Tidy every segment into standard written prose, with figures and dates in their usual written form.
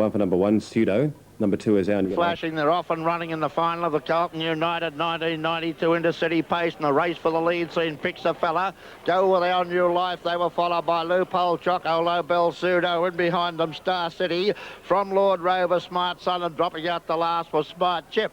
One for number 1, Pseudo. Number 2 is our... Flashing, they're off and running in the final of the Carlton United 1992 Intercity Pace, and the race for the lead scene picks a fella. Go With Our New Life. They were followed by Loophole, Choco, Low Bell, Pseudo, and behind them Star City. From Lord Rover, Smart Son, and dropping out the last was Smart Chip.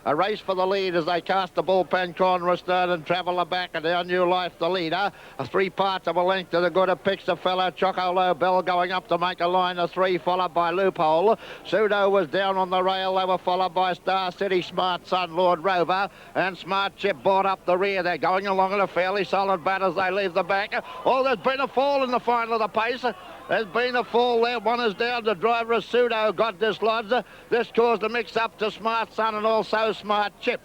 A race for the lead as they cast the bullpen corner astern and travel back, and Our New Life the leader. A 3 parts of a length to the good of picks a fella. Choco Low Bell going up to make a line of 3, followed by Loophole. Pseudo was down on the rail. They were followed by Star City, Smart Son, Lord Rover, and Smart Chip brought up the rear. They're going along at a fairly solid bat as they leave the back. Oh, there's been a fall in the final of the pace. There's been a fall there. One is down. The driver of Pseudo got dislodged. This caused a mix-up to Smart Son and also Smart Chip.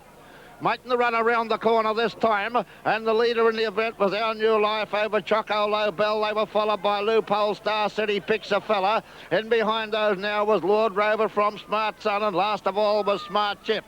Making the run around the corner this time, and the leader in the event was Our New Life over Choco Low Bell. They were followed by Loophole, Star City, Picks a Fella. In behind those now was Lord Rover from Smart Son, and last of all was Smart Chip.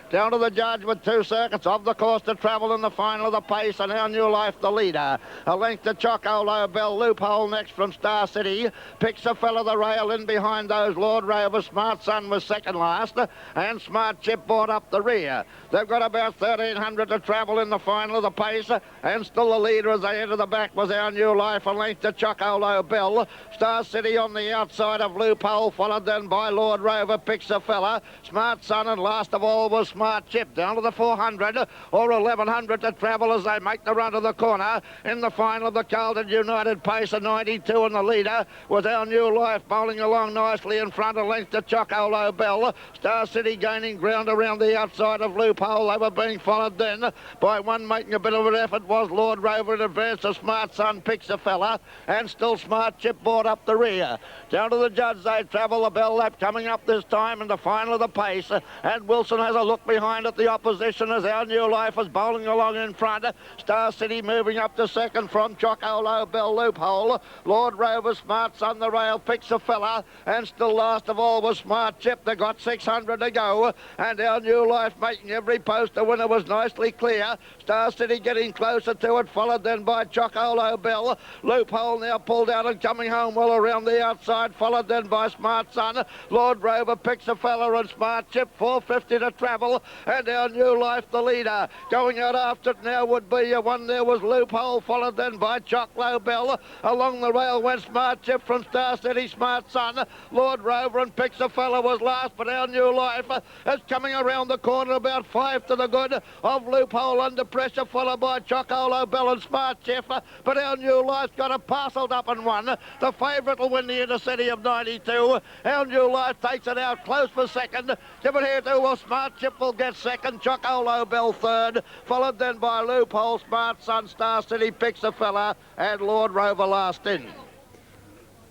Down to the judge with 2 circuits of the course to travel in the final of the pace, and Our New Life the leader. A length to Choco Low Bell. Loophole next from Star City. Picks a fella the rail. In behind those Lord Rover. Smart Son was second last, and Smart Chip brought up the rear. They've got about 1,300 to travel in the final of the pace, and still the leader as they enter the back was Our New Life. A length to Choco Low Bell. Star City on the outside of Loophole, followed then by Lord Rover. Picks a fella. Smart Son, and last of all was Smart Chip. Down to the 400 or 1,100 to travel as they make the run to the corner in the final of the Carlton United Pace of 92, and the leader was Our New Life, bowling along nicely in front, a length to Choco Low Bell. Star City gaining ground around the outside of Loophole. They were being followed then by one making a bit of an effort was Lord Rover in advance of Smart Son. Picks a fella, and still Smart Chip brought up the rear. Down to the judge they travel. The bell lap coming up this time in the final of the pace, and Wilson has a look behind at the opposition as Our New Life is bowling along in front. Star City moving up to second from Choco Low Bell. Loophole, Lord Rover, Smart Son the rail, picks a fella, and still last of all was Smart Chip. They got 600 to go, and Our New Life making every post. The winner was nicely clear. Star City getting closer to it, followed then by Choco Low Bell. Loophole now pulled out and coming home well around the outside, followed then by Smart Son. Lord Rover picks a fella, and Smart Chip, 450 to travel, and Our New Life the leader. Going out after it now would be one. There was Loophole, followed then by Choco Low Bell. Along the rail went Smart Chip from Star City, Smart Son. Lord Rover and Picks a Fella was last, but Our New Life is coming around the corner about 5 to the good of Loophole under pressure, followed by Choco Low Bell and Smart Chip. But Our New Life got it parcelled up and won. The favourite will win the Intercity of 92. Our New Life takes it out close for second. Give it here to well, Smart Chip will get second. Choco Low Bell third, followed then by Loophole, Smart Son, Star City, Picks a Fella, and Lord Rover last in.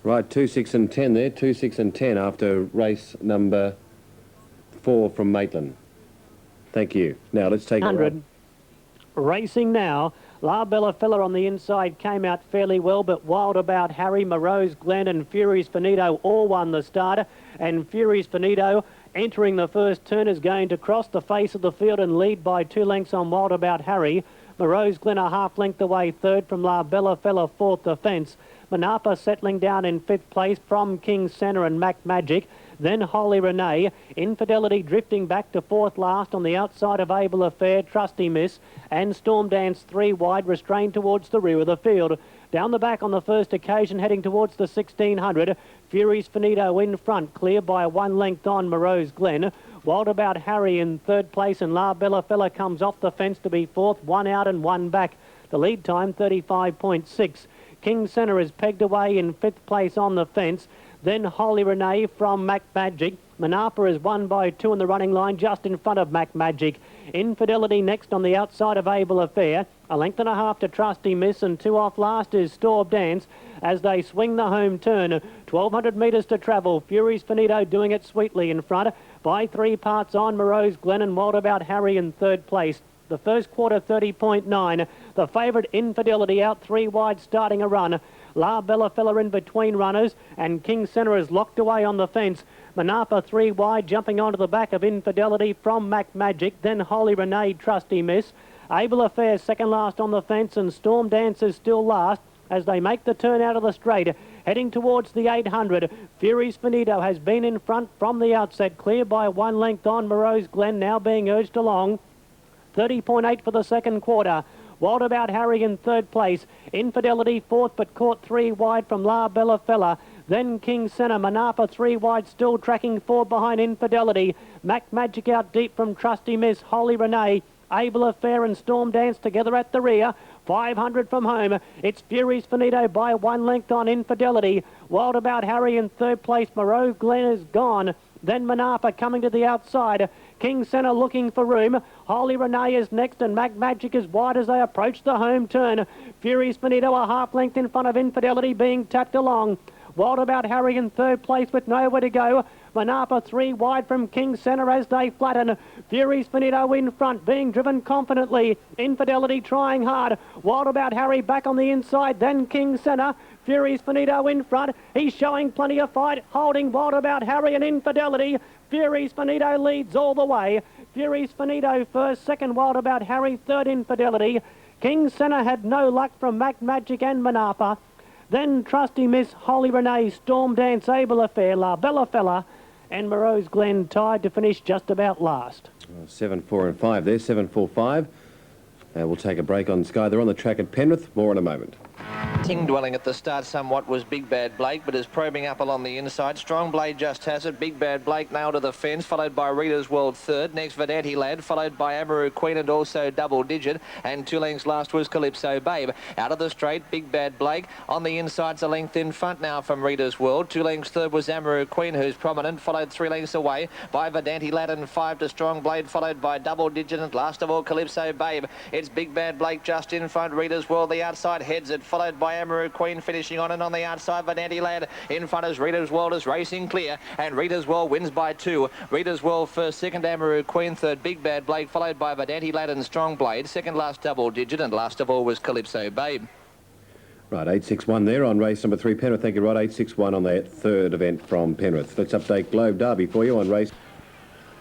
Right, 2, 6 and 10 there. 2, 6 and 10 after race number 4 from Maitland. Thank you. Now let's take 100. Racing now. La Bella Fella on the inside came out fairly well, but Wild About Harry, Morose Glen and Fury's Finito all won the starter, and Fury's Finito entering the first turn is going to cross the face of the field and lead by 2 lengths on Wild About Harry. Morose Glen a half length away third, from La Bella Fella fourth the fence. Manapa settling down in 5th place from King Centre and Mac Magic. Then Holy Renee. Infidelity drifting back to 4th last on the outside of Able Affair, Trusty Miss, and Storm Dance 3 wide, restrained towards the rear of the field. Down the back on the first occasion, heading towards the 1600. Fury's Finito in front, clear by 1 length on Morose Glen. Wild About Harry in 3rd place, and La Bella Fella comes off the fence to be 4th, 1 out and 1 back. The lead time 35.6. King Centre is pegged away in 5th place on the fence. Then Holy Renee from Mac Magic. Manapa is 1 by 2 in the running line, just in front of Mac Magic. Infidelity next on the outside of Able Affair. 1.5 lengths to Trusty Miss, and 2 off last is Storm Dance as they swing the home turn. 1,200 metres to travel. Fury's Finito doing it sweetly in front by 3 parts on Morose Glen, and Wild About Harry in 3rd place. The first quarter 30.9. The favourite Infidelity out 3 wide, starting a run. La Bella Fella in between runners, and King Centre is locked away on the fence. Manapa 3 wide, jumping onto the back of Infidelity from Mac Magic. Then Holy Renee, Trusty Miss. Able Affair second last on the fence, and Storm Dance is still last as they make the turn out of the straight. Heading towards the 800, Fury's Finito has been in front from the outset, clear by 1 length on Moreau's Glen, now being urged along. 30.8 for the second quarter. Wild About Harry in third place. Infidelity fourth, but caught 3 wide from La Bella Fella. Then King Senna, Manapa 3 wide, still tracking 4 behind Infidelity. Mac Magic out deep from Trusty Miss, Holy Renee. Able Affair and Storm Dance together at the rear. 500 from home. It's Fury's Finito by 1 length on Infidelity. Wild About Harry in third place. Moreau Glen is gone. Then Manapa coming to the outside. King Senna looking for room. Holy Renee is next and Mac Magic is wide as they approach the home turn. Fury's Finito a half length in front of Infidelity being tapped along. Wild About Harry in third place with nowhere to go. Manapa 3 wide from King Senna as they flatten. Fury's Finito in front, being driven confidently. Infidelity trying hard. Wild About Harry back on the inside, then King Senna. Fury's Finito in front. He's showing plenty of fight, holding Wild About Harry and Infidelity. Fury's Finito leads all the way. Fury's Finito first, second Wild About Harry, third Infidelity. King Senna had no luck from Mac Magic and Manapa. Then Trusty Miss, Holy Renee, Storm Dance, Able Affair, La Bella Fella, and Moreau's Glen tied to finish just about last. 7, 4 and 5 there, 7, 4, 5. We'll take a break on Sky. They're on the track at Penrith. More in a moment. Ting dwelling at the start somewhat was Big Bad Blake, but is probing up along the inside. Strong Blade just has it. Big Bad Blake nailed to the fence, followed by Reader's World third. Next Vedanti Lad, followed by Amaru Queen and also Double Digit. And 2 lengths last was Calypso Babe. Out of the straight, Big Bad Blake. On the inside's a length in front now from Reader's World. 2 lengths third was Amaru Queen, who's prominent, followed 3 lengths away by Vedanti Lad and 5 to Strong Blade, followed by Double Digit and last of all Calypso Babe. It's Big Bad Blake just in front. Reader's World the outside heads it, followed by Amaru Queen finishing on, and on the outside Vedanti Lad in front as Reader's World is racing clear, and Reader's World wins by 2. Reader's World first, second Amaru Queen, third Big Bad Blake, followed by Vedanti Lad and Strong Blade, second last Double Digit, and last of all was Calypso Babe. Right, 861 there on race number 3, Penrith. Thank you, Rod. 861 on that third event from Penrith. Let's update Globe Derby for you on race.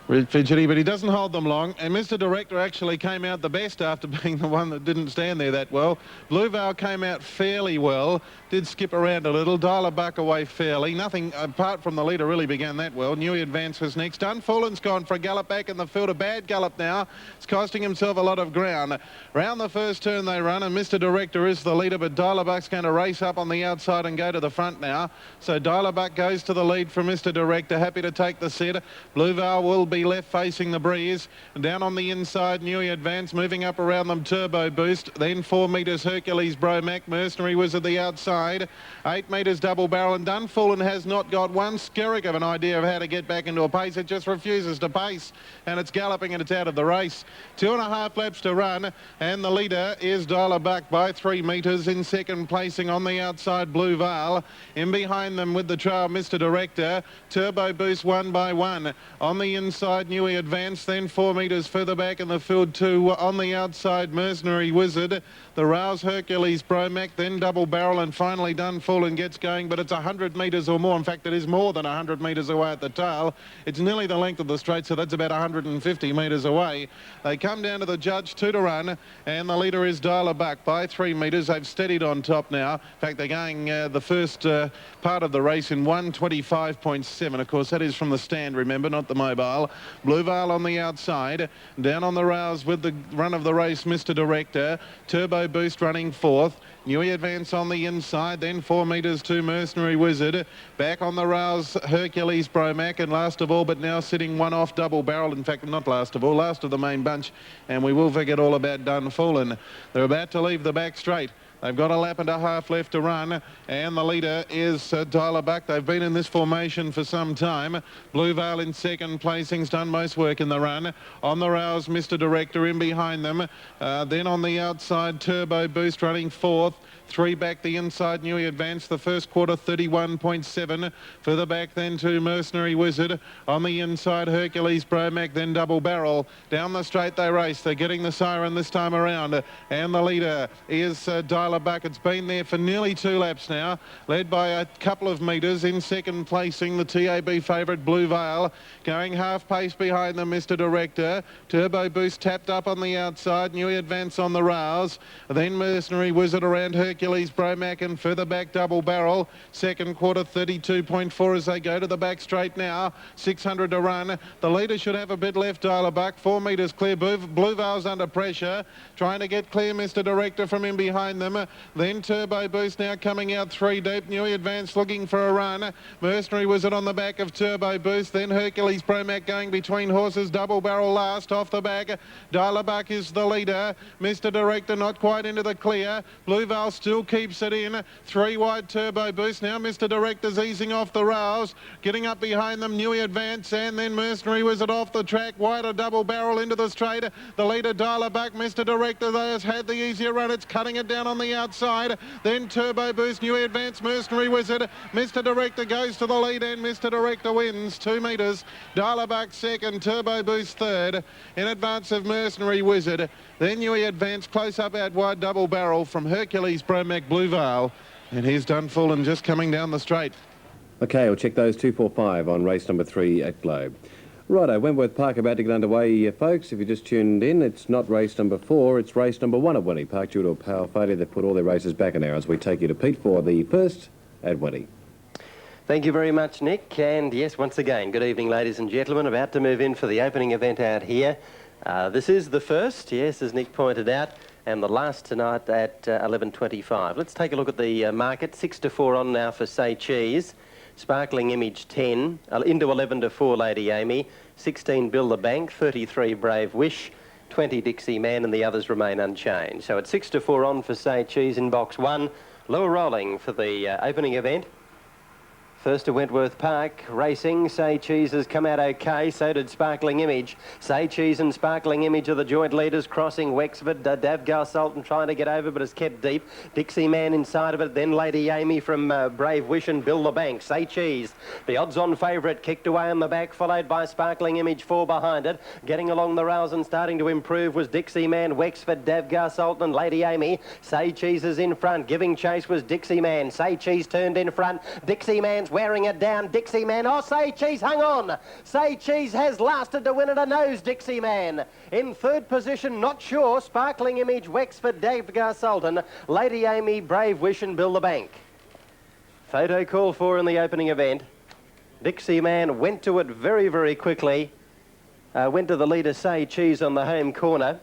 Fidgety, but he doesn't hold them long, and Mr. Director actually came out the best after being the one that didn't stand there that well. Blue Vale came out fairly well, did skip around a little, dial a buck away fairly. Nothing apart from the leader really began that well. Newey Advance was next. Unfallen's gone for a gallop back in the field, a bad gallop now. It's costing himself a lot of ground. Round the first turn they run, and Mr. Director is the leader, but Dial a Buck's going to race up on the outside and go to the front now. So Dial a Buck goes to the lead from Mr. Director, happy to take the set. Blue Vale will be left facing the breeze. Down on the inside, Newey Advance, moving up around them, Turbo Boost. Then 4 metres, Hercules Bromac. Mercenary was at the outside. 8 metres, Double Barrel. And Dunfallen has not got one skerrick of an idea of how to get back into a pace. It just refuses to pace, and it's galloping and it's out of the race. 2.5 laps to run, and the leader is Dial a Buck by 3 metres. In second placing on the outside, Blue Vale. In behind them with the trail, Mr. Director. Turbo Boost 1 by 1. On the inside, Newey Advance, then 4 metres further back in the field 2 on the outside, Mercenary Wizard. The Rouse, Hercules Bromac, then Double Barrel, and finally Dunfallen gets going, but it's 100 metres or more. In fact, it is more than 100 metres away at the tail. It's nearly the length of the straight, so that's about 150 metres away. They come down to the judge, 2 to run, and the leader is Dial a Buck by 3 metres. They've steadied on top now. In fact, they're going the first part of the race in 1:25.7. Of course, that is from the stand, remember, not the mobile. Blue Vale on the outside. Down on the Rouse with the run of the race, Mr. Director. Turbo Boost running fourth. Newey Advance on the inside, then 4 metres to Mercenary Wizard. Back on the Rouse, Hercules Bromac, and last of all, but now sitting one off, Double Barrel. In fact, not last of all, last of the main bunch, and we will forget all about Dunfallen. They're about to leave the back straight. They've got 1.5 laps left to run, and the leader is Dial a Buck. They've been in this formation for some time. Blue Vale in second placing's done most work in the run. On the Rouse, Mr. Director in behind them. Then on the outside, Turbo Boost running fourth. 3 back the inside, Newey Advance. The first quarter, 31.7. Further back then to Mercenary Wizard. On the inside, Hercules Bromac, then Double Barrel. Down the straight they race. They're getting the siren this time around. And the leader is Dial a Buck. It's been there for nearly 2 laps now, led by a couple of metres. In second placing, the TAB favourite Blue Vale. Going half pace behind them, Mr. Director. Turbo Boost tapped up on the outside. Newey Advance on the Rouse. Then Mercenary Wizard around Hercules Hercules Bromac, and further back Double Barrel. Second quarter 32.4 as they go to the back straight now. 600 to run. The leader should have a bit left, Dial a Buck. 4 metres clear. Blue Veil's under pressure. Trying to get clear, Mr. Director, from in behind them. Then Turbo Boost now coming out 3 deep. Newey Advance looking for a run. Mercenary Wizard on the back of Turbo Boost. Then Hercules Bromac going between horses. Double Barrel last off the back. Dial a Buck is the leader. Mr. Director not quite into the clear. Blue Veil still keeps it in. 3 wide Turbo Boost. Now Mr. Director's easing off the rails. Getting up behind them, Newey Advance, and then Mercenary Wizard off the track. Wider Double Barrel into the straight. The leader Dial a Buck. Mr. Director though has had the easier run. It's cutting it down on the outside. Then Turbo Boost, Newey Advance, Mercenary Wizard. Mr. Director goes to the lead and Mr. Director wins 2 metres. Dial a Buck second, Turbo Boost third. In advance of Mercenary Wizard. Then Newey Advance close up out wide Double Barrel from Hercules Bromac Blue Veil. And he's done full and just coming down the straight. Okay, we'll check those 245 on race number 3 at Globe. Righto, Wentworth Park about to get underway, folks. If you just tuned in, it's not race number 4, it's race number 1 at Wenny Park. Due to a power failure, they've put all their races back an hour as we take you to Pete for the first at Wenny. Thank you very much, Nick. And yes, once again, good evening, ladies and gentlemen. About to move in for the opening event out here. This is the first, yes, as Nick pointed out, and the last tonight at 11:25. Let's take a look at the market. 6 to 4 on now for Say Cheese. Sparkling Image 10, into 11 to 4 Lady Amy, 16 Bill the Bank, 33 Brave Wish, 20 Dixie Man, and the others remain unchanged. So it's 6 to 4 on for Say Cheese in box 1. Lower rolling for the opening event. First to Wentworth Park, racing. Say Cheese has come out okay, so did Sparkling Image. Say Cheese and Sparkling Image are the joint leaders, crossing Wexford. Davgar Sultan trying to get over, but has kept deep. Dixie Man inside of it, then Lady Amy from Brave Wish and Bill the Bank. Say Cheese, the odds-on favourite, kicked away on the back, followed by Sparkling Image, 4 behind it. Getting along the rails and starting to improve was Dixie Man, Wexford, Davgar Sultan and Lady Amy. Say Cheese is in front, giving chase was Dixie Man. Say Cheese turned in front, Dixie Man's wearing it down. Dixie Man, oh, Say Cheese hung on. Say Cheese has lasted to win at a nose, Dixie Man. In third position, not sure, Sparkling Image, Wexford, Davgar Sultan, Lady Amy, Brave Wish and Bill the Bank. Photo call for in the opening event. Dixie Man went to it very, very quickly. Went to the leader, Say Cheese, on the home corner.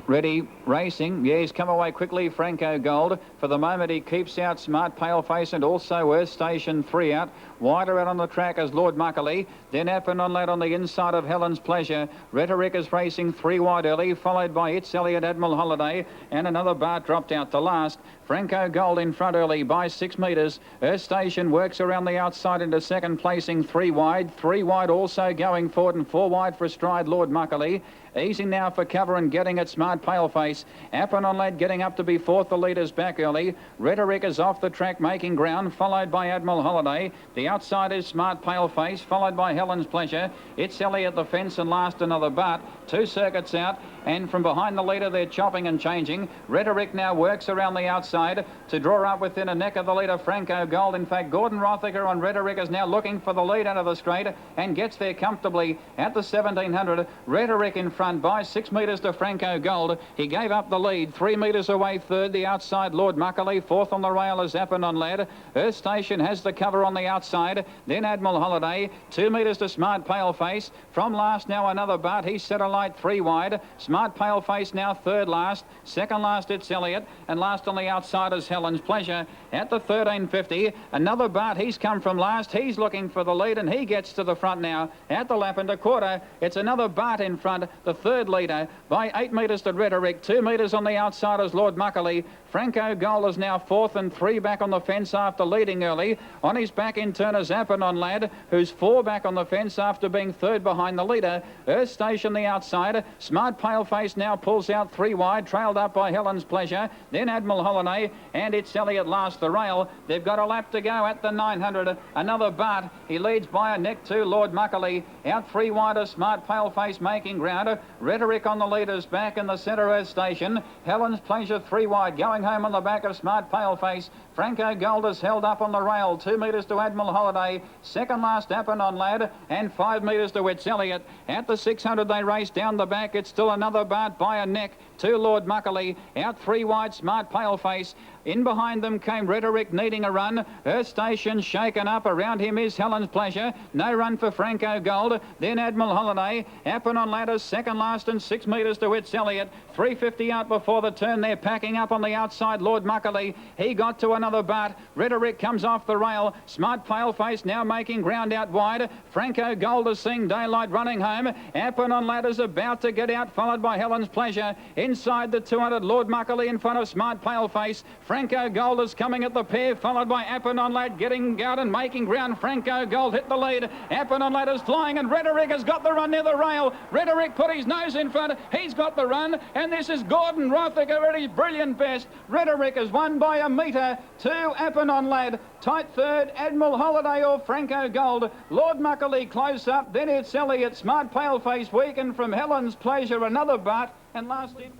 Ready, racing. Yeah, he's come away quickly, Franco Gold. For the moment, he keeps out Smart Paleface and also Earth Station 3 out. Wider out on the track as Lord Muckley. Then Appin on Lad on the inside of Helen's Pleasure. Rhetoric is racing 3 wide early, followed by It's Elliot Admiral Holiday. And another Bart dropped out to last. Franco Gold in front early by 6 metres. Earth Station works around the outside into second, placing 3 wide. 3 wide also going forward and 4 wide for Stride Lord Muckley. Easing now for cover and getting it Smart Paleface. Appin on Lad getting up to be 4th. The leader's back early. Rhetoric is off the track making ground, followed by Admiral Holiday. The outside is Smart Paleface, followed by Helen's Pleasure. It's Elliot the fence and last another Bart. 2 circuits out, and from behind the leader they're chopping and changing. Rhetoric now works around the outside to draw up within a neck of the leader, Franco Gold. In fact, Gordon Rothiger on Rhetoric is now looking for the lead out of the straight and gets there comfortably at the 1700. Rhetoric in front by 6 metres to Franco Gold. He gave up the lead, 3 metres away third. The outside Lord Muckley, 4th on the rail is Appin on Lad. Earth Station has the cover on the outside. Then Admiral Holiday, 2 metres to Smart Paleface. From last now another Bart. He's set a light 3 wide. Smart Paleface now third last. Second last it's Elliot. And last on the outside is Helen's Pleasure. At the 1350, another Bart. He's come from last. He's looking for the lead and he gets to the front now. At the lap and a quarter, it's another Bart in front. The third leader by 8 metres to Rhetoric. 2 metres on the outside is Lord Muckley. Franco Gold is now 4th and 3 back on the fence after leading early. On his back in turn is Appin on Lad, who's 4 back on the fence after being 3rd behind the leader. Earth Station the outside. Smart Paleface now pulls out 3 wide, trailed up by Helen's Pleasure. Then Admiral Holiday, and it's Elliot last the rail. They've got a lap to go at the 900. Another Bart. He leads by a neck to Lord Muckley. Out 3 wide of Smart Paleface making ground. Rhetoric on the leader's back in the centre Earth Station. Helen's Pleasure 3 wide, going home on the back of Smart Paleface. Franco Gold is held up on the rail. 2 metres to Admiral Holiday. Second last, Appenon Lad. And 5 metres to Wits Elliott. At the 600 they race down the back. It's still another Bart by a neck to Lord Muckley. Out 3 wide, Smart Paleface. In behind them came Rhetoric needing a run. Her station shaken up. Around him is Helen's Pleasure. No run for Franco Gold. Then Admiral Holiday. Appenon Ladders second last and 6 metres to Wits Elliott. 350 out before the turn. They're packing up on the outside. Lord Muckley. He got to another Bart. Rhetoric comes off the rail. Smart Paleface now making ground out wide. Franco Gold is seeing daylight running home. Appenon Ladders about to get out, followed by Helen's Pleasure. Inside the 200, Lord Muckley in front of Smart Paleface. Franco Gold is coming at the pair, followed by Appenon Lad getting out and making ground. Franco Gold hit the lead. Appenon Lad is flying and Rhetoric has got the run near the rail. Rhetoric put his nose in front. He's got the run and this is Gordon Rothicker at his brilliant best. Rhetoric has won by a metre to Appenon Lad. Tight third, Admiral Holiday or Franco Gold. Lord Muckley close up, then it's Elliott. Smart Paleface weakened from Helen's Pleasure, another Bart, and last in.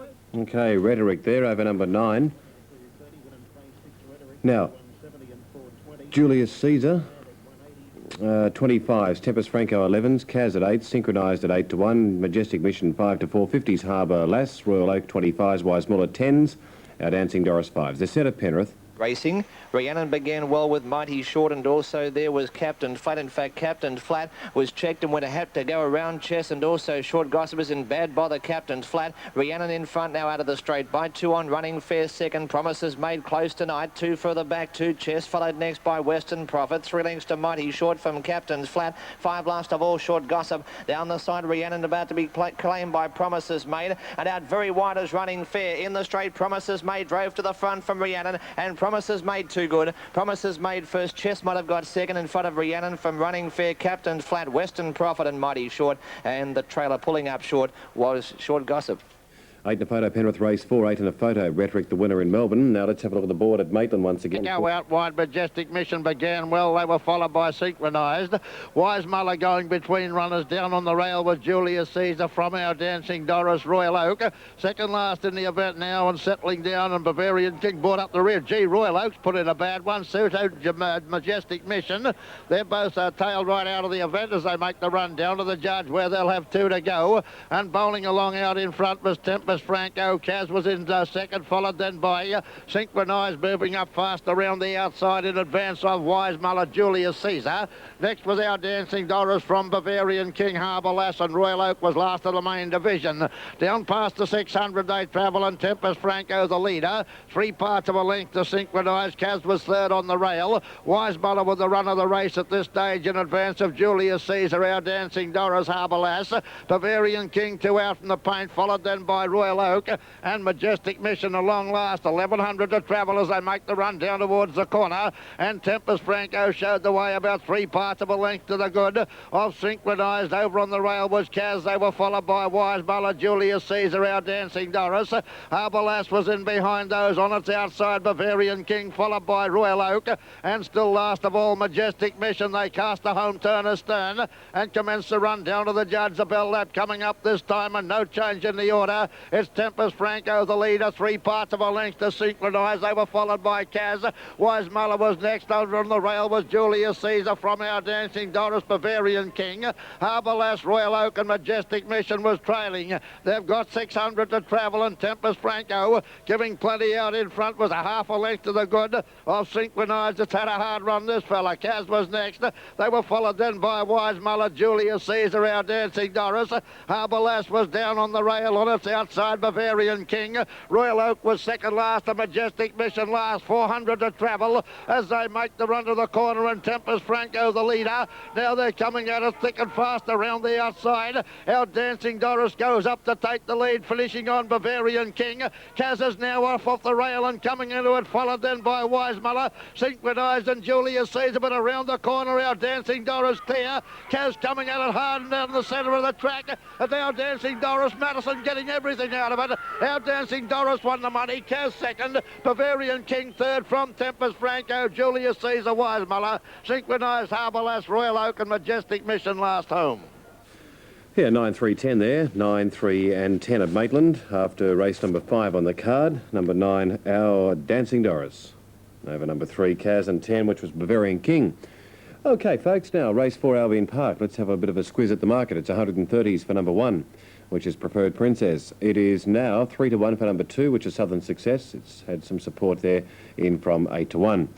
Okay, Rhetoric there over number 9. Now, Julius Caesar, 25s, Tempest Franco 11s, Kaz at 8, Synchronised at 8 to 1, Majestic Mission 5 to 4, 50s Harbour Lass, Royal Oak 25s, Wise Muller 10s, our Dancing Doris 5s. They're set at Penrith. Racing. Rhiannon began well with Mighty Short, and also there was Captain Flat. In fact, Captain Flat was checked and went a hat to go around Chess, and also Short Gossip is in bad bother. Captain Flat. Rhiannon in front now out of the straight by 2 on running fair second. Promises made close tonight. 2 further back to Chess, followed next by Western Prophet. 3 lengths to Mighty Short from Captain's Flat. 5 last of all, Short Gossip. Down the side, Rhiannon about to be claimed by Promises Made, and out very wide as Running Fair. In the straight, Promises Made drove to the front from Rhiannon, and Promises Made too good. Promises Made first. Chess might have got second in front of Rhiannon from Running Fair, Captain's Flat, Western Prophet and Mighty Short, and the trailer pulling up short was Short Gossip. 8 in a photo, Penrith race 4, 8 in a photo, Rhetoric the winner in Melbourne. Now let's have a look at the board at Maitland once again. Go out wide, Majestic Mission began well. They were followed by Synchronised. Wise Muller going between runners. Down on the rail was Julius Caesar from our Dancing Doris, Royal Oak. Second last in the event now and settling down, and Bavarian King brought up the rear. Royal Oaks put in a bad one. Suto, Majestic Mission. They're both tailed right out of the event as they make the run down to the judge where they'll have 2 to go. And bowling along out in front was Tempest Franco. Kaz was in second, followed then by Synchronised, moving up fast around the outside in advance of Wise Muller, Julius Caesar. Next was our Dancing Doris from Bavarian King, Harbour Lass, and Royal Oak was last of the main division. Down past the 600 they travel, and Tempest Franco the leader. 3 parts of a length to Synchronised. Kaz was third on the rail. Wise Muller with the run of the race at this stage in advance of Julius Caesar, our Dancing Doris, Harbour Lass. Bavarian King 2 out from the paint, followed then by Royal Oak and Majestic Mission a long last. 1100 to travel as they make the run down towards the corner, and Tempest Franco showed the way about 3 parts of a length to the good of Synchronised. Over on the rail was Kaz. They were followed by Wise Muller, Julius Caesar, our Dancing Doris. Harbour Lass was in behind those. On its outside, Bavarian King, followed by Royal Oak, and still last of all, Majestic Mission. They cast a home turn astern and commenced the run down to the judge. The bell lap coming up this time, and no change in the order. It's Tempest Franco the leader, 3 parts of a length to Synchronised. They were followed by Kaz. Wise Muller was next. Over on the rail was Julius Caesar from our Dancing Doris, Bavarian King. Harbour Lass, Royal Oak and Majestic Mission was trailing. They've got 600 to travel, and Tempest Franco giving plenty out in front was a half a length to the good of Synchronised. It's had a hard run, this fella. Kaz was next. They were followed then by Wise Muller, Julius Caesar, our Dancing Doris. Harbour Lass was down on the rail. On its outside, Bavarian King. Royal Oak was second last, a Majestic Mission last. 400 to travel as they make the run to the corner, and Tempest Franco the leader. Now they're coming at it thick and fast around the outside. Our Dancing Doris goes up to take the lead, finishing on Bavarian King. Kaz is now off the rail and coming into it, followed then by Wise Muller, Synchronised and Julius Caesar, but around the corner our Dancing Doris clear. Kaz coming at it hard and down the centre of the track, and our Dancing Doris, Madison getting everything out of it. Our Dancing Doris won the money, Kaz second, Bavarian King third from Tempest Franco, Julius Caesar, Wise Muller, Synchronised, Harbour Lass, Royal Oak and Majestic Mission last home. Yeah, 9, 3, 10 there. 9, 3 and 10 at Maitland after race number 5 on the card. Number 9, our Dancing Doris. Over number 3, Kaz and 10, which was Bavarian King. OK, folks, now race 4, Albion Park. Let's have a bit of a squiz at the market. It's 130s for number 1, which is Preferred Princess. It is now 3 to 1 for number 2, which is Southern Success. It's had some support there in from 8 to 1.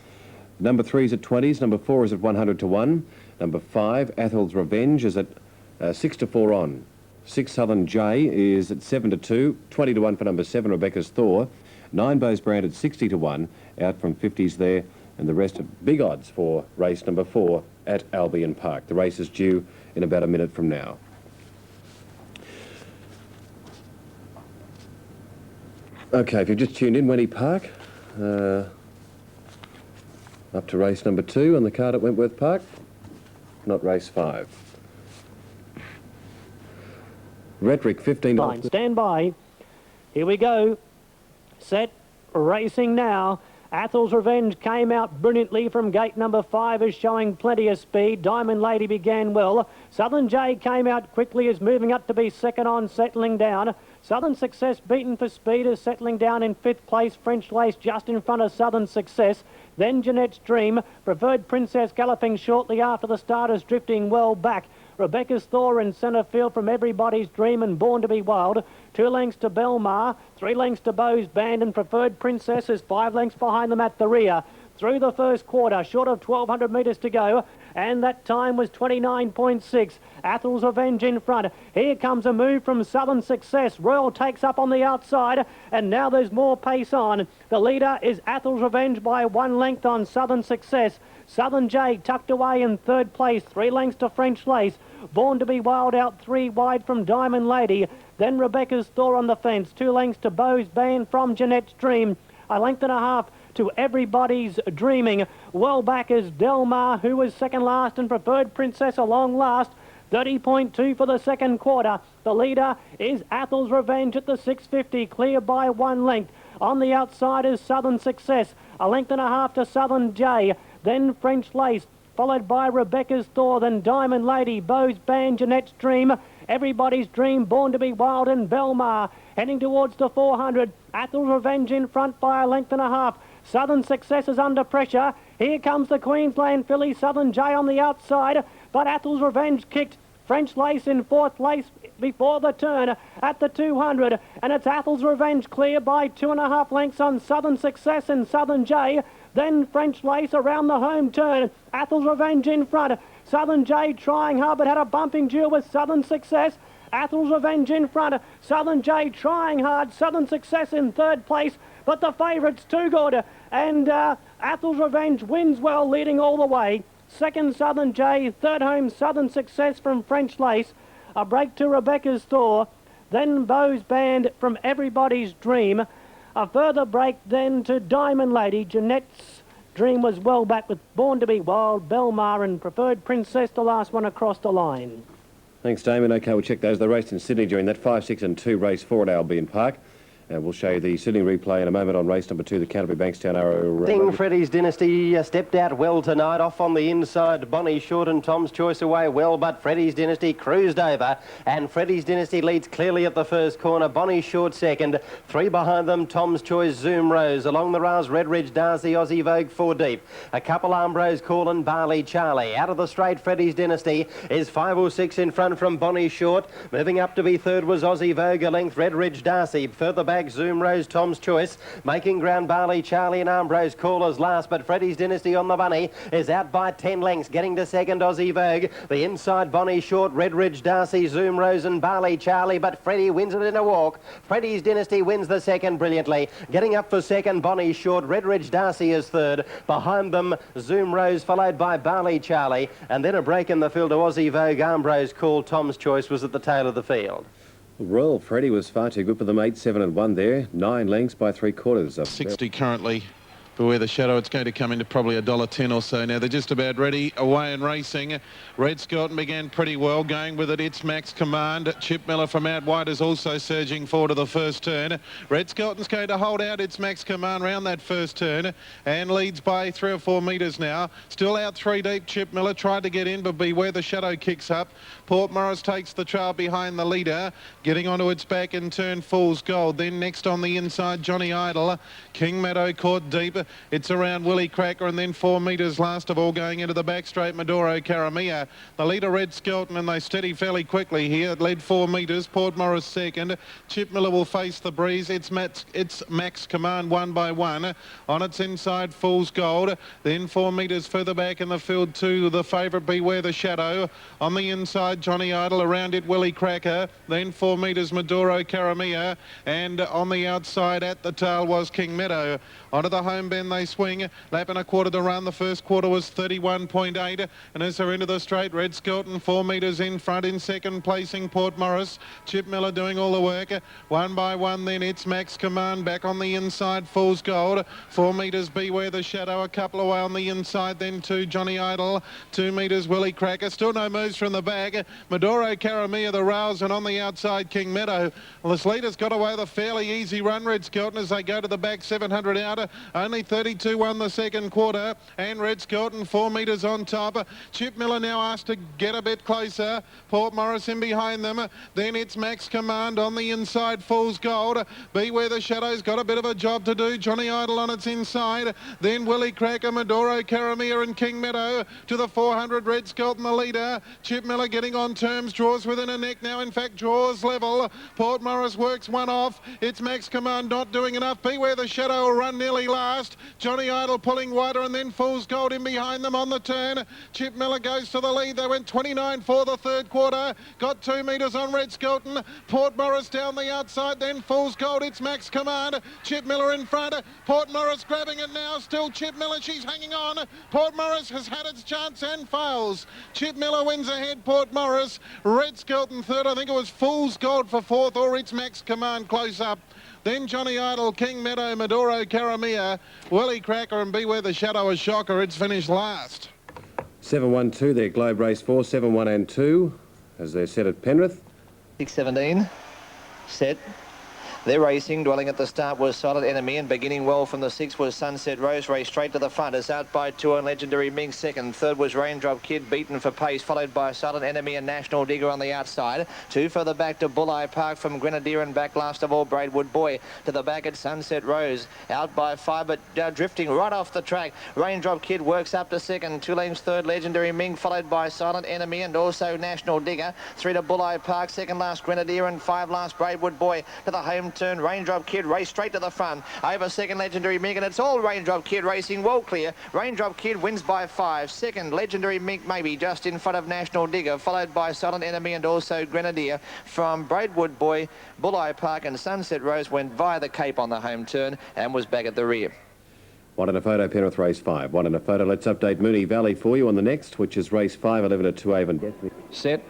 Number 3 is at 20s. Number 4 is at 100 to 1. Number 5, Athel's Revenge, is at 6 to 4 on. 6, Southern J, is at 7 to 2. 20 to 1 for number 7, Rebecca's Thor. 9, Bowes Brand at 60 to 1. Out from 50s there. And the rest are big odds for race number 4 at Albion Park. The race is due in about a minute from now. OK, if you've just tuned in, Wenny Park, up to race number 2 on the card at Wentworth Park, not race 5. Rhetoric, $15. Stand by. Here we go. Set. Racing now. Athel's Revenge came out brilliantly from gate number 5, is showing plenty of speed. Diamond Lady began well. Southern J came out quickly, is moving up to be second on, settling down. Southern Success, beaten for speed, is settling down in 5th place. French Lace just in front of Southern Success. Then Jeanette's Dream. Preferred Princess galloping shortly after the starters, drifting well back. Rebecca's Thor in centre field from Everybody's Dream and Born to be Wild. 2 lengths to Belmar, 3 lengths to Bowes Band, and Preferred Princess is 5 lengths behind them at the rear. Through the first quarter, short of 1,200 metres to go, and that time was 29.6. Athel's Revenge in front. Here comes a move from Southern Success. Royal takes up on the outside, and now there's more pace on. The leader is Athel's Revenge by 1 length on Southern Success. Southern J tucked away in 3rd place, 3 lengths to French Lace. Born to be Wild out 3 wide from Diamond Lady. Then Rebecca's Thor on the fence, 2 lengths to Bowes Band from Jeanette's Dream. 1.5 lengths to Everybody's Dreaming. Well back is Delmar, who was second last, and Preferred Princess a long last. 30.2 for the second quarter. The leader is Athel's Revenge at the 650, clear by 1 length. On the outside is Southern Success. 1.5 lengths to Southern J. Then French Lace, followed by Rebecca's Thor, then Diamond Lady, Bowes Band, Jeanette's Dream, Everybody's Dream, Born to be Wild, and Belmar. Heading towards the 400. Athel's Revenge in front by 1.5 lengths. Southern Success is under pressure. Here comes the Queensland filly, Southern J on the outside, but Athel's Revenge kicked. French Lace in 4th place before the turn at the 200, and it's Athel's Revenge clear by 2.5 lengths on Southern Success and Southern J. Then French Lace around the home turn. Athel's Revenge in front. Southern J trying hard, but had a bumping duel with Southern Success. Athel's Revenge in front. Southern J trying hard. Southern Success in 3rd place, but the favourite's too good. And Athel's Revenge wins well, leading all the way. 2nd, Southern J. 3rd home, Southern Success from French Lace. A break to Rebecca's Thor. Then Bowes Band from Everybody's Dream. A further break then to Diamond Lady. Jeanette's Dream was well back with Born to be Wild, Belmar, and Preferred Princess, the last one across the line. Thanks, Damon. OK, we'll check those. They raced in Sydney during that 5, 6 and 2 race 4 at Albion Park. And we'll show you the Sydney replay in a moment on race number 2, the Canterbury Bankstown Arrow. Ding Freddie's Dynasty stepped out well tonight. Off on the inside, Bonnie Short and Tom's Choice away well, but Freddie's Dynasty cruised over, and Freddie's Dynasty leads clearly at the first corner. Bonnie Short second, 3 behind them, Tom's Choice, Zoom Rose. Along the rails, Redridge, Darcy, Aussie Vogue 4 deep. A couple Ambrose, Call Barley Charlie. Out of the straight, Freddie's Dynasty is 5 or 6 in front from Bonnie Short. Moving up to be 3rd was Aussie Vogue, a length Redridge, Darcy. Further back, Zoom Rose, Tom's Choice. Making ground, Barley Charlie and Ambrose callers last, but Freddie's Dynasty on the bunny is out by 10 lengths. Getting to second, Aussie Vogue. The inside, Bonnie Short, Redridge, Darcy, Zoom Rose and Barley Charlie, but Freddie wins it in a walk. Freddie's Dynasty wins the second brilliantly. Getting up for second, Bonnie Short. Redridge, Darcy is 3rd. Behind them, Zoom Rose, followed by Barley Charlie. And then a break in the field to Aussie Vogue. Ambrose called Tom's Choice was at the tail of the field. Royal Freddie was far too good for them. 8, 7 and 1 there. 9 lengths by 3/4. 60 currently. Beware the Shadow. It's going to come into probably $1.10 or so now. They're just about ready. Away and racing. Red Skelton began pretty well. Going with it, It's Max Command. Chip Miller from out wide is also surging forward to the first turn. Red Skelton's going to hold out It's Max Command round that first turn and leads by 3 or 4 metres now. Still out 3 deep. Chip Miller tried to get in, but beware the Shadow kicks up. Port Morris takes the trail behind the leader. Getting onto its back in turn, Fool's Gold. Then next on the inside, Johnny Idle. King Meadow caught deep. It's around Willie Cracker, and then 4 metres last of all going into the back straight, Maduro Caramia. The leader, Red Skelton, and they steady fairly quickly here. It led 4 metres. Port Morris second. Chip Miller will face the breeze. It's Max Command 1 by 1. On its inside, Fool's Gold. Then 4 metres further back in the field to the favourite, Beware the Shadow. On the inside, Johnny Idle. Around it, Willie Cracker. Then 4 metres, Maduro Caramia. And on the outside at the tail was King Meadow. Onto the home bend they swing. Lap and a quarter to run. The first quarter was 31.8. And as they're into the straight, Red Skelton 4 metres in front. In second placing, Port Morris. Chip Miller doing all the work. 1 by 1 then it's Max Command. Back on the inside, Fool's Gold. 4 metres, Beware the Shadow. A couple away on the inside then to Johnny Idle. 2 metres, Willie Cracker. Still no moves from the back. Maduro Caramia, the rouse, and on the outside, King Meadow. Well, this leader's got away with a fairly easy run, Red Skelton, as they go to the back 700 out. Only 32-1 the second quarter, and Red Skelton 4 metres on top. Chip Miller now asked to get a bit closer. Port Morris in behind them. Then it's Max Command on the inside, Fool's Gold. Beware the Shadow's got a bit of a job to do. Johnny Idle on its inside. Then Willie Cracker, Maduro Caramia and King Meadow to the 400. Red Skelton the leader. Chip Miller getting on terms, draws within a neck now. In fact, draws level. Port Morris works one off. It's Max Command not doing enough. Beware the Shadow will run nearly last. Johnny Idle pulling wider, and then Fool's Gold in behind them on the turn. Chip Miller goes to the lead. They went 29 for the third quarter. Got 2 metres on Red Skelton. Port Morris down the outside, then Fool's Gold. It's Max Command. Chip Miller in front. Port Morris grabbing it now. Still Chip Miller. She's hanging on. Port Morris has had its chance and fails. Chip Miller wins ahead. Port Morris. Red Skelton third. I think it was Fool's Gold for fourth, or it's Max Command close up. Then Johnny Idle, King Meadow, Maduro Caramia, Willie Cracker, and Beware the Shadow, a shocker. It's finished last. 7-1-2 there, Globe Race 4, 7-1 and 2, as they're set at Penrith. 6:17. Set. They're racing. Dwelling at the start was Solid Enemy, and beginning well from the 6 was Sunset Rose. Race straight to the front. It's out by 2 and Legendary Ming second. Third was Raindrop Kid, beaten for pace, followed by Solid Enemy and National Digger on the outside. 2 further back to Bulleye Park from Grenadier, and back last of all Braidwood Boy. To the back at Sunset Rose. Out by 5, but drifting right off the track. Raindrop Kid works up to second. 2 lengths third, Legendary Ming, followed by Silent Enemy and also National Digger. 3 to Bulleye Park, second last Grenadier, and 5 last Braidwood Boy. To the home turn, Raindrop Kid race straight to the front. Over second, Legendary Mink, and it's all Raindrop Kid racing well clear. Raindrop Kid wins by 5. Second, Legendary Mink maybe just in front of National Digger, followed by Silent Enemy and also Grenadier. From Braidwood Boy, Bulleye Park and Sunset Rose went via the Cape on the home turn and was back at the rear. 1 in a photo, Penrith race 5. 1 in a photo. Let's update Moonee Valley for you on the next, which is race 5, 11 at 2 Avon. Set.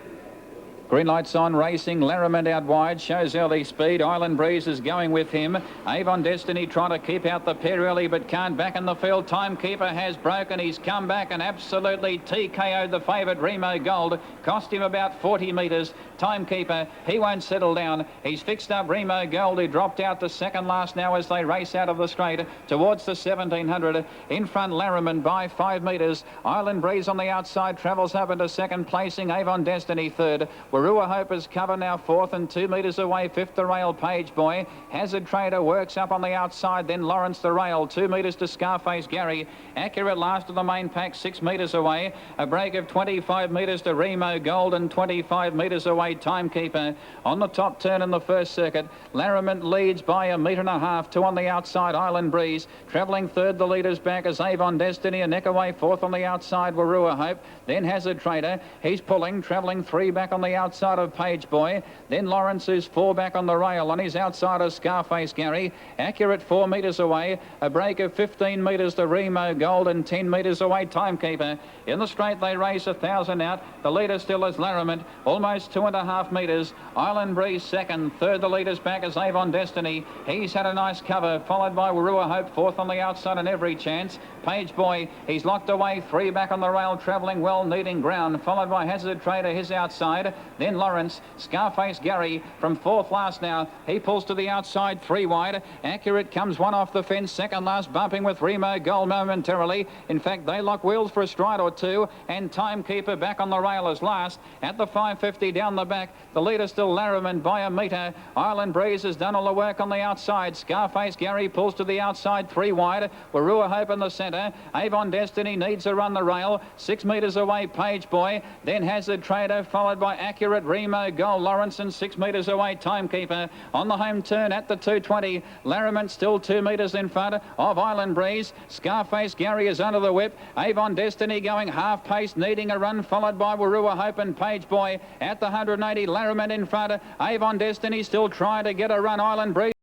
Green lights on, racing. Larrimond out wide, shows early speed. Island Breeze is going with him. Avon Destiny trying to keep out the pair early, but can't. Back in the field, Timekeeper has broken. He's come back and absolutely TKO'd the favourite, Remo Gold. Cost him about 40 metres. Timekeeper, he won't settle down. He's fixed up Remo Gold, who dropped out to second last now as they race out of the straight towards the 1700. In front, Larrimond by 5 metres. Island Breeze on the outside travels up into second placing. Avon Destiny third. Warua Hope is cover now fourth, and 2 metres away, fifth the rail, Page Boy. Hazard Trader works up on the outside, then Lawrence the rail, 2 metres to Scarface Gary. Accurate last of the main pack, 6 metres away. A break of 25 metres to Remo Gold, and 25 metres away, Timekeeper. On the top turn in the first circuit, Larrimond leads by 1.5 metres. 2 on the outside, Island Breeze. Travelling third, the leaders back as Avon Destiny. A neck away, fourth on the outside, Warua Hope. Then Hazard Trader. He's pulling, travelling 3 back on the outside of Page Boy. Then Lawrence, who's 4 back on the rail. On his outside of Scarface Gary. Accurate 4 metres away. A break of 15 metres to Remo Gold, and 10 metres away, Timekeeper. In the straight, they race 1,000 out. The leader still is Larrimond, almost 2.5 metres. Island Breeze second. Third, the leader's back is Avon Destiny. He's had a nice cover, followed by Warua Hope, fourth on the outside and every chance. Page Boy, he's locked away, 3 back on the rail, travelling well, needing ground, followed by Hazard Trader, his outside. then Lawrence. Scarface Gary from 4th last now. He pulls to the outside, 3 wide. Accurate comes 1 off the fence, 2nd last, bumping with Remo Gold momentarily. In fact, they lock wheels for a stride or 2, and Timekeeper back on the rail as last. At the 550 down the back, the leader still Larriman by a metre. Island Breeze has done all the work on the outside. Scarface Gary pulls to the outside, 3 wide. Warua Hope in the centre. Avon Destiny needs to run the rail. 6 metres away, Page Boy. Then Hazard Trader, followed by Accurate, Remo Gold, Lawrence, and 6 metres away, Timekeeper. On the home turn at the 220, Larriman still 2 metres in front of Island Breeze. Scarface Gary is under the whip. Avon Destiny going half pace, needing a run, followed by Warua Hope and Page Boy. At the 180, Larriman in front. Avon Destiny still trying to get a run. Island Breeze